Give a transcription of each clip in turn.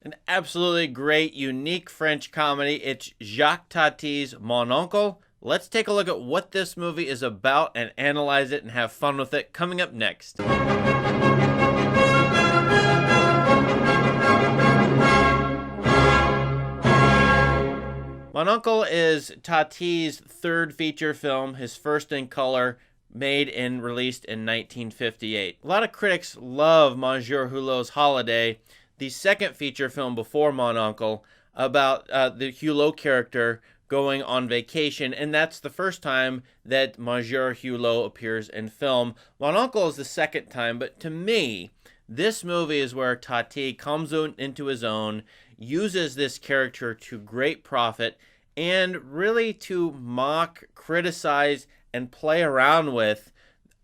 An absolutely great, unique French comedy. It's Jacques Tati's Mon Oncle. Let's take a look at what this movie is about and analyze it and have fun with it coming up next. Mon Oncle is Tati's third feature film, his first in color, made and released in 1958. A lot of critics love Monseiur Hulot's Holiday, the second feature film before Mon Oncle, about the Hulot character going on vacation, and that's the first time that Monseiur Hulot appears in film. Mon Oncle is the second time, but to me, this movie is where Tati comes into his own, uses this character to great profit, and really to mock, criticize, and play around with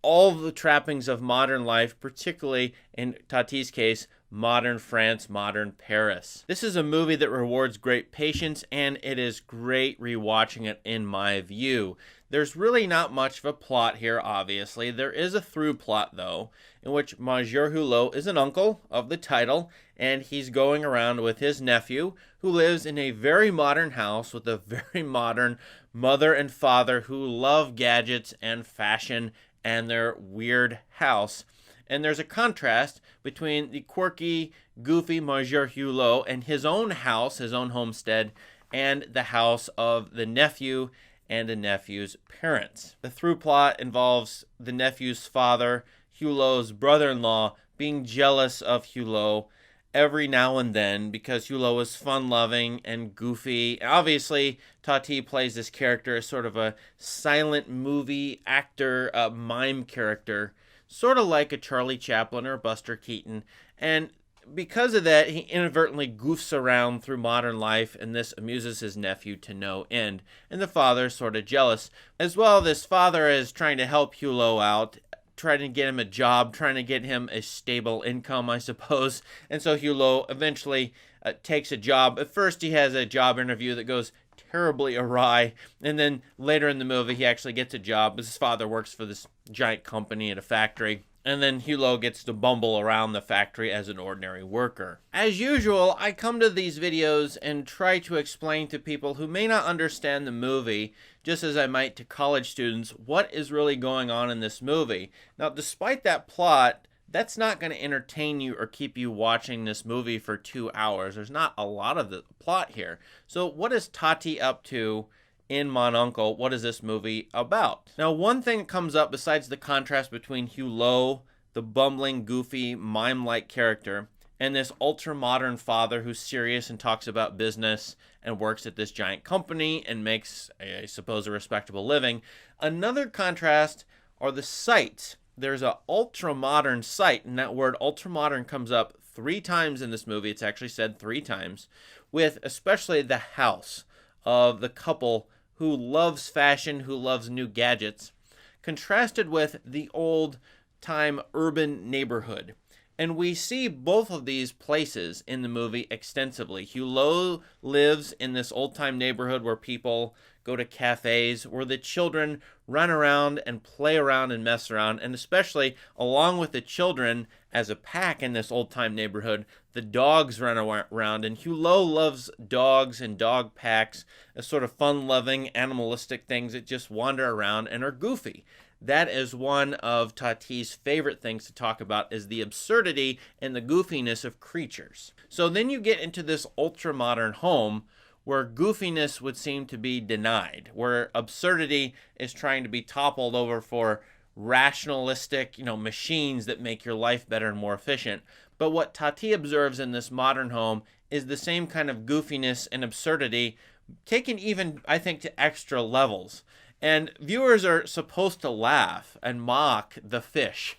all the trappings of modern life, particularly in Tati's case, modern France, modern Paris. This is a movie that rewards great patience, and it is great rewatching it in my view. There's really not much of a plot here, obviously. There is a through plot, though, in which Monseiur Hulot is an uncle of the title, and he's going around with his nephew, who lives in a very modern house with a very modern mother and father who love gadgets and fashion and their weird house. And there's a contrast between the quirky, goofy Monseiur Hulot and his own house, his own homestead, and the house of the nephew and the nephew's parents. The through plot involves the nephew's father, Hulot's brother-in-law, being jealous of Hulot every now and then because Hulot is fun-loving and goofy. Obviously, Tati plays this character as sort of a silent movie actor, mime character, sort of like a Charlie Chaplin or Buster Keaton. And because of that, he inadvertently goofs around through modern life, and this amuses his nephew to no end. And the father is sort of jealous. As well, this father is trying to help Hulot out, trying to get him a job, trying to get him a stable income, I suppose. And so Hulot eventually takes a job. At first, he has a job interview that goes terribly awry, and then later in the movie, he actually gets a job. His father works for this giant company at a factory. And then Hulot gets to bumble around the factory as an ordinary worker. As usual, I come to these videos and try to explain to people who may not understand the movie, just as I might to college students, what is really going on in this movie. Now, despite that plot, that's not going to entertain you or keep you watching this movie for 2 hours. There's not a lot of the plot here. So what is Tati up to in Mon Oncle? What is this movie about? Now, one thing that comes up besides the contrast between Hulot, the bumbling, goofy, mime-like character, and this ultra-modern father who's serious and talks about business and works at this giant company and makes, I suppose, a respectable living. Another contrast are the sites. There's an ultra-modern site, and that word ultra-modern comes up 3 times in this movie. It's actually said 3 times, with especially the house of the couple who loves fashion, who loves new gadgets, contrasted with the old-time urban neighborhood. And we see both of these places in the movie extensively. Hulot lives in this old-time neighborhood where people go to cafes, where the children run around and play around and mess around, and especially along with the children as a pack in this old-time neighborhood, the dogs run around, and Hulot loves dogs and dog packs as sort of fun-loving, animalistic things that just wander around and are goofy. That is one of Tati's favorite things to talk about, is the absurdity and the goofiness of creatures. So then you get into this ultra-modern home where goofiness would seem to be denied, where absurdity is trying to be toppled over for rationalistic, machines that make your life better and more efficient. But what Tati observes in this modern home is the same kind of goofiness and absurdity, taken even, I think, to extra levels. And viewers are supposed to laugh and mock the fish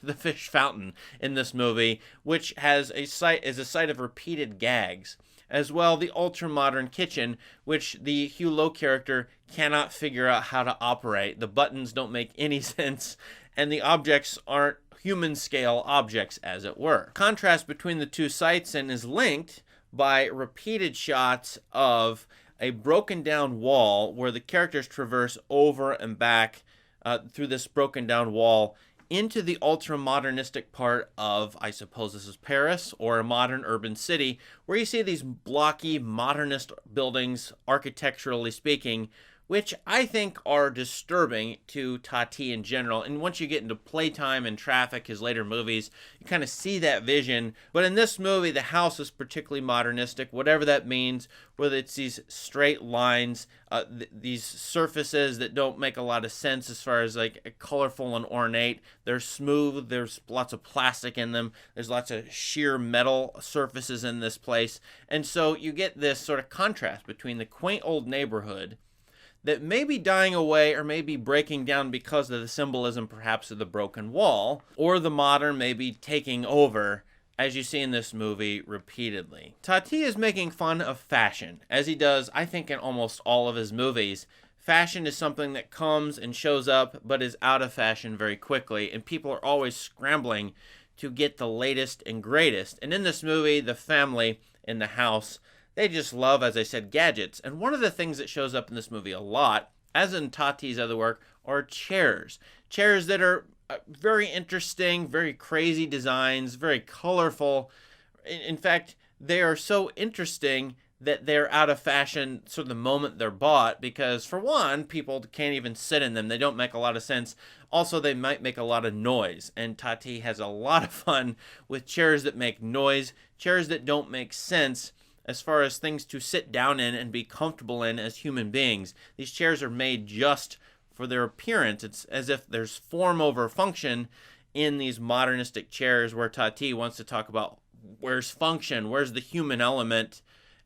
fountain in this movie, which is a site of repeated gags. As well, the ultra-modern kitchen, which the Hulot character cannot figure out how to operate. The buttons don't make any sense, and the objects aren't human-scale objects, as it were. Contrast between the two sites and is linked by repeated shots of a broken down wall where the characters traverse over and back through this broken down wall into the ultra-modernistic part of, I suppose this is Paris, or a modern urban city, where you see these blocky, modernist buildings, architecturally speaking, which I think are disturbing to Tati in general. And once you get into Playtime and Traffic, his later movies, you kind of see that vision. But in this movie, the house is particularly modernistic, whatever that means, whether it's these straight lines, these surfaces that don't make a lot of sense as far as like colorful and ornate. They're smooth, there's lots of plastic in them, there's lots of sheer metal surfaces in this place. And so you get this sort of contrast between the quaint old neighborhood that may be dying away or may be breaking down because of the symbolism perhaps of the broken wall, or the modern may be taking over, as you see in this movie repeatedly. Tati is making fun of fashion, as he does, I think, in almost all of his movies. Fashion is something that comes and shows up, but is out of fashion very quickly, and people are always scrambling to get the latest and greatest. And in this movie, the family in the house, they just love, as I said, gadgets. And one of the things that shows up in this movie a lot, as in Tati's other work, are chairs. Chairs that are very interesting, very crazy designs, very colorful. In fact, they are so interesting that they're out of fashion sort of the moment they're bought, because for one, people can't even sit in them. They don't make a lot of sense. Also, they might make a lot of noise. And Tati has a lot of fun with chairs that make noise, chairs that don't make sense, as far as things to sit down in and be comfortable in as human beings. These chairs are made just for their appearance. It's as if there's form over function in these modernistic chairs, where Tati wants to talk about where's function, where's the human element.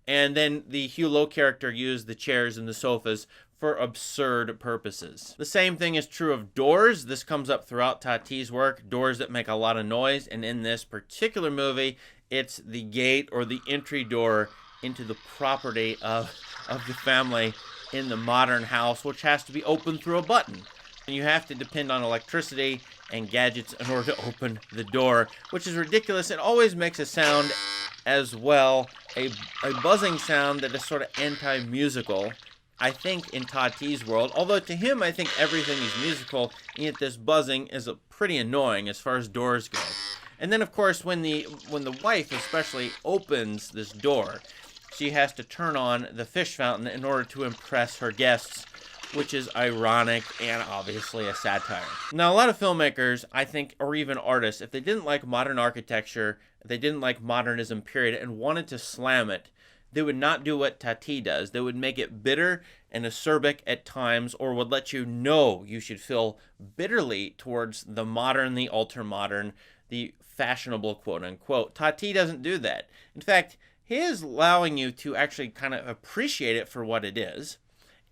And then the Hulot character used the chairs and the sofas for absurd purposes. The same thing is true of doors. This comes up throughout Tati's work, doors that make a lot of noise. And in this particular movie, it's the gate or the entry door into the property of the family in the modern house, which has to be opened through a button. And you have to depend on electricity and gadgets in order to open the door, which is ridiculous. It always makes a sound as well, a buzzing sound that is sort of anti-musical, I think, in Tati's world. Although to him, I think everything is musical, and yet this buzzing is pretty annoying as far as doors go. And then, of course, when the wife especially opens this door, she has to turn on the fish fountain in order to impress her guests, which is ironic and obviously a satire. Now, a lot of filmmakers, I think, or even artists, if they didn't like modern architecture, if they didn't like modernism, period, and wanted to slam it, they would not do what Tati does. They would make it bitter and acerbic at times, or would let you know you should feel bitterly towards the modern, the ultra-modern, the fashionable, quote-unquote. Tati doesn't do that. In fact, he is allowing you to actually kind of appreciate it for what it is,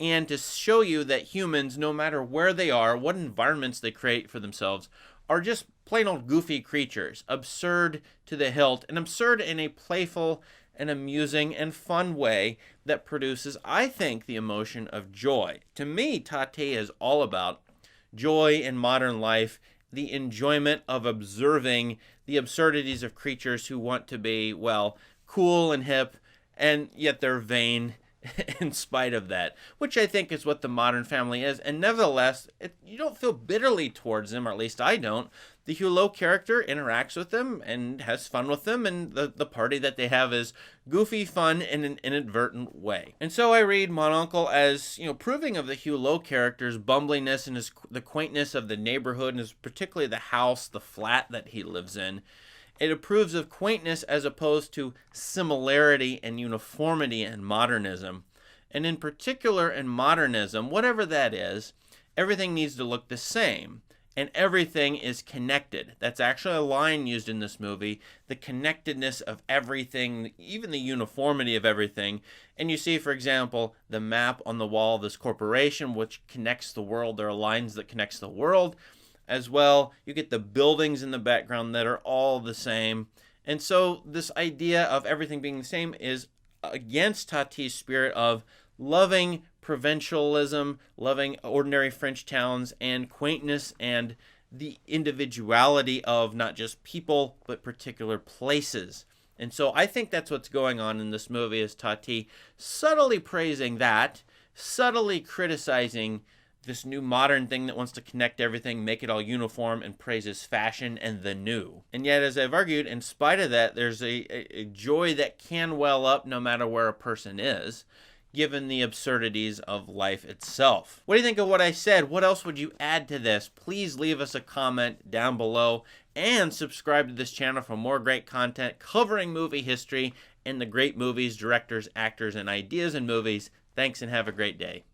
and to show you that humans, no matter where they are, what environments they create for themselves, are just plain old goofy creatures, absurd to the hilt, and absurd in a playful and amusing and fun way that produces, I think, the emotion of joy. To me, Tati is all about joy in modern life, the enjoyment of observing the absurdities of creatures who want to be, well, cool and hip, and yet they're vain in spite of that, which I think is what the modern family is. And nevertheless, you don't feel bitterly towards them, or at least I don't. The Hulot character interacts with them and has fun with them, and the party that they have is goofy fun in an inadvertent way. And so I read Mon Oncle as, proving of the Hulot character's bumbliness and the quaintness of the neighborhood, and particularly the house, the flat that he lives in. It approves of quaintness as opposed to similarity and uniformity in modernism. And in particular in modernism, whatever that is, everything needs to look the same. And everything is connected. That's actually a line used in this movie. The connectedness of everything, even the uniformity of everything. And you see, for example, the map on the wall of this corporation, which connects the world. There are lines that connects the world. As well, you get the buildings in the background that are all the same. And so this idea of everything being the same is against Tati's spirit of loving provincialism, loving ordinary French towns, and quaintness and the individuality of not just people, but particular places. And so I think that's what's going on in this movie, is Tati subtly praising that, subtly criticizing this new modern thing that wants to connect everything, make it all uniform, and praises fashion and the new. And yet, as I've argued, in spite of that, there's a joy that can well up no matter where a person is, given the absurdities of life itself. What do you think of what I said? What else would you add to this? Please leave us a comment down below and subscribe to this channel for more great content covering movie history and the great movies, directors, actors, and ideas in movies. Thanks and have a great day.